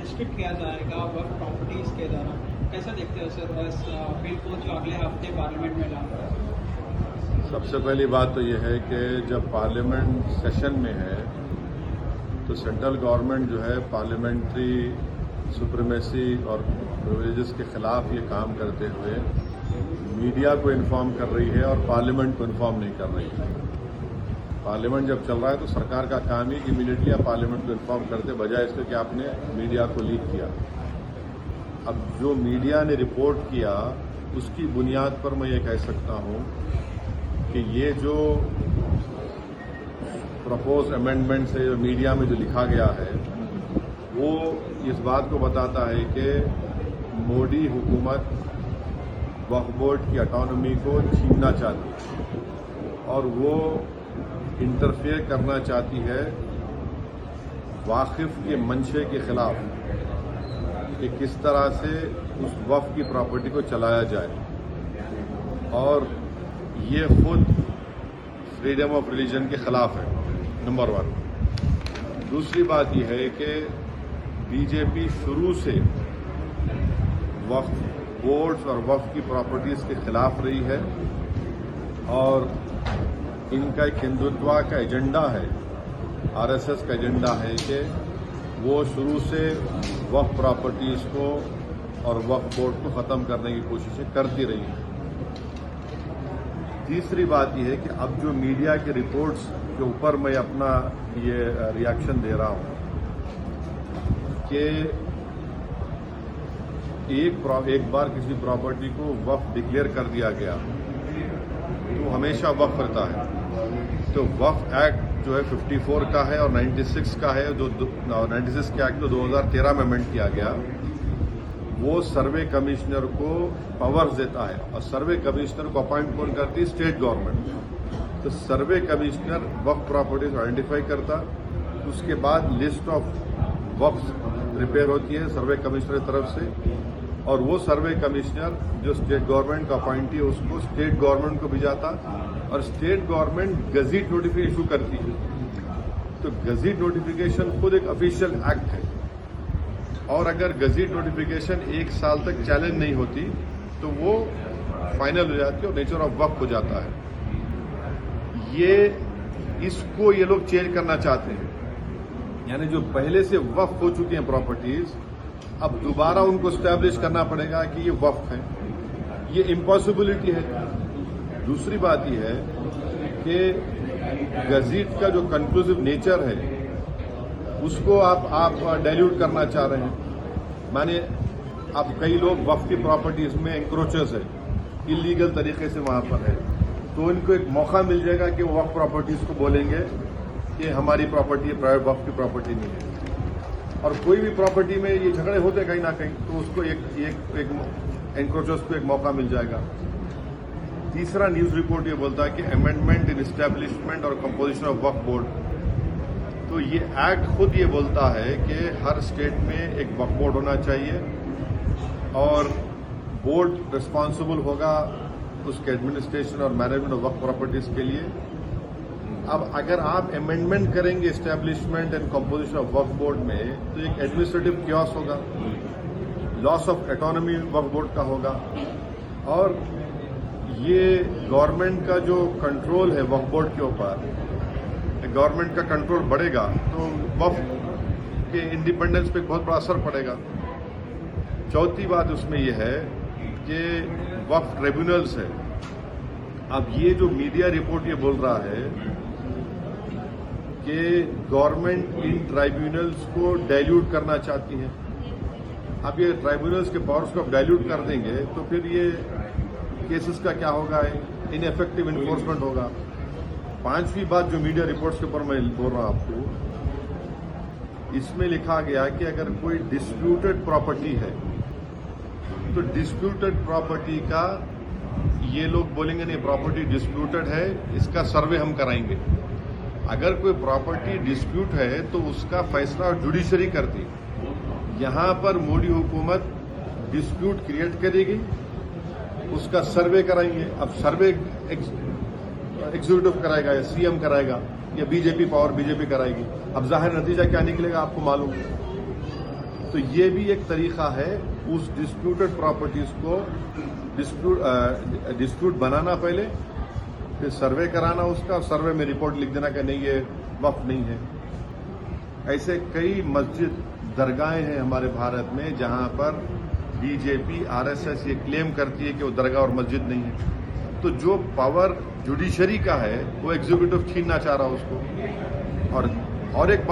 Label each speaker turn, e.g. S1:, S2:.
S1: Restrict किया जाएगा वक्फ properties के द्वारा, कैसा देखते हो सर इस बिल को जो अगले हफ्ते पार्लियामेंट में लाना है?
S2: सबसे पहली बात तो यह है कि जब पार्लियामेंट सेशन में है तो सेंट्रल गवर्नमेंट जो है पार्लियामेंट्री सुप्रीमेसी और प्रिविलेजेस के खिलाफ ये काम करते हुए मीडिया को इन्फॉर्म कर रही है और पार्लियामेंट को इन्फॉर्म नहीं कर रही है। पार्लियामेंट जब चल रहा है तो सरकार का काम ही कि इमीडिएटली आप पार्लियामेंट को इन्फॉर्म करते, बजाय इसके कि आपने मीडिया को लीक किया। अब जो मीडिया ने रिपोर्ट किया उसकी बुनियाद पर मैं ये कह सकता हूं कि ये जो प्रपोज अमेंडमेंट से जो मीडिया में जो लिखा गया है वो इस बात को बताता है कि मोदी हुकूमत वक्फ बोर्ड की ऑटोनॉमी को छीनना चाहती है और वो इंटरफेयर करना चाहती है वाकिफ के मंशे के खिलाफ कि किस तरह से उस वक्फ की प्रॉपर्टी को चलाया जाए, और ये खुद फ्रीडम ऑफ रिलीजन के खिलाफ है, नंबर 1। दूसरी बात यह है कि बीजेपी शुरू से वक्फ बोर्ड्स और वक्फ की प्रॉपर्टीज के खिलाफ रही है और इनका एक हिंदुत्व का एजेंडा है, आरएसएस का एजेंडा है कि वो शुरू से वक्फ प्रॉपर्टीज को और वक्फ बोर्ड को खत्म करने की कोशिशें करती रही है। तीसरी बात यह है कि अब जो मीडिया के रिपोर्ट्स के ऊपर मैं अपना ये रिएक्शन दे रहा हूं कि एक बार किसी प्रॉपर्टी को वक्फ डिक्लेयर कर दिया गया तो हमेशा वक्फ रहता है। तो वक्फ एक्ट जो है 54 का है और 96 का है, जो 96 के एक्ट तो 2013 में अमेंड किया गया, वो सर्वे कमिश्नर को पावर्स देता है और सर्वे कमिश्नर को अपॉइंट कौन करती है? State government. तो सर्वे कमिश्नर वक्फ प्रॉपर्टीज आइडेंटिफाई करता, उसके बाद लिस्ट ऑफ वक्फ प्रिपेयर होती है सर्वे कमिश्नर की तरफ से, और वो सर्वे कमिश्नर जो स्टेट गवर्नमेंट का अपॉइंटी है उसको स्टेट गवर्नमेंट को भेजाता और state government gazette notification issue करती है। तो गजीट नोटिफिकेशन खुद एक ऑफिशियल एक्ट है और अगर गजीट नोटिफिकेशन 1 साल तक चैलेंज नहीं होती तो वो फाइनल हो जाती है और नेचर ऑफ वक्फ हो जाता है। इसको ये लोग चेंज करना चाहते हैं, यानी जो पहले से वक्फ हो चुकी हैं प्रॉपर्टीज अब दोबारा उनको स्टैब्लिश करना पड़ेगा कि ये वक्फ है। ये इम्पॉसिबिलिटी है। दूसरी बात यह है कि गजीट का जो कंक्लूसिव नेचर है उसको आप डाइल्यूट करना चाह रहे हैं। माने अब कई लोग वक्फ की प्रॉपर्टीज में एंक्रोचर्स है, इलीगल तरीके से वहां पर है, तो इनको एक मौका मिल जाएगा कि वो वक्फ प्रॉपर्टीज को बोलेंगे कि हमारी प्रॉपर्टी प्राइवेट वक्फ की प्रॉपर्टी नहीं है। और कोई भी प्रॉपर्टी में ये झगड़े होते कहीं ना कहीं, तो उसको एक एंक्रोचर्स को एक मौका मिल जाएगा। तीसरा न्यूज रिपोर्ट ये बोलता है कि अमेंडमेंट इन एस्टैब्लिशमेंट और कंपोजिशन ऑफ वक्फ बोर्ड। तो ये एक्ट खुद ये बोलता है कि हर स्टेट में एक वक्फ बोर्ड होना चाहिए और बोर्ड रिस्पॉन्सिबल होगा उसके एडमिनिस्ट्रेशन और मैनेजमेंट ऑफ वक्फ प्रॉपर्टीज के लिए। अब अगर आप अमेंडमेंट करेंगे establishment and composition of Waqf board में तो एक एडमिनिस्ट्रेटिव क्योस होगा, loss of autonomy Waqf board का होगा, और ये गवर्नमेंट का जो कंट्रोल है वक्फ बोर्ड के ऊपर, गवर्नमेंट का कंट्रोल बढ़ेगा तो वक्फ के इंडिपेंडेंस पे बहुत बड़ा असर पड़ेगा। चौथी बात उसमें यह है कि वक्फ ट्रिब्यूनल्स है। अब ये जो मीडिया रिपोर्ट ये बोल रहा है कि गवर्नमेंट इन ट्राइब्यूनल्स को डाइल्यूट करना चाहती है। अब ये ट्राइब्यूनल्स के पावर्स को आप डाइल्यूट कर देंगे तो फिर ये केसेस का क्या होगा? इनएफेक्टिव इन्फोर्समेंट होगा। पांचवी बात जो मीडिया रिपोर्ट्स के ऊपर मैं बोल रहा हूं आपको, इसमें लिखा गया कि अगर कोई डिस्प्यूटेड प्रॉपर्टी है तो डिस्प्यूटेड प्रॉपर्टी का ये लोग बोलेंगे नहीं प्रॉपर्टी डिस्प्यूटेड है, इसका सर्वे हम कराएंगे। अगर कोई प्रॉपर्टी डिस्प्यूट है तो उसका फैसला जुडिशरी करती है। यहां पर मोदी हुकूमत डिस्प्यूट क्रिएट करेगी, उसका सर्वे कराएंगे। अब सर्वे एग्जीक्यूटिव कराएगा या सीएम कराएगा या बीजेपी पावर बीजेपी कराएगी। अब जाहिर नतीजा क्या निकलेगा आपको मालूम है। तो ये भी एक तरीका है उस डिस्प्यूटेड प्रॉपर्टीज को डिस्प्यूट बनाना पहले, फिर सर्वे कराना उसका, और सर्वे में रिपोर्ट लिख देना कि नहीं ये वक्फ नहीं है। ऐसे कई मस्जिद दरगाहें हैं हमारे भारत में जहां पर बीजेपी आरएसएस ये क्लेम करती है कि वो दरगाह और मस्जिद नहीं है। तो जो पावर जुडिशरी का है वो एग्जीक्यूटिव छीनना चाह रहा है उसको। और एक बात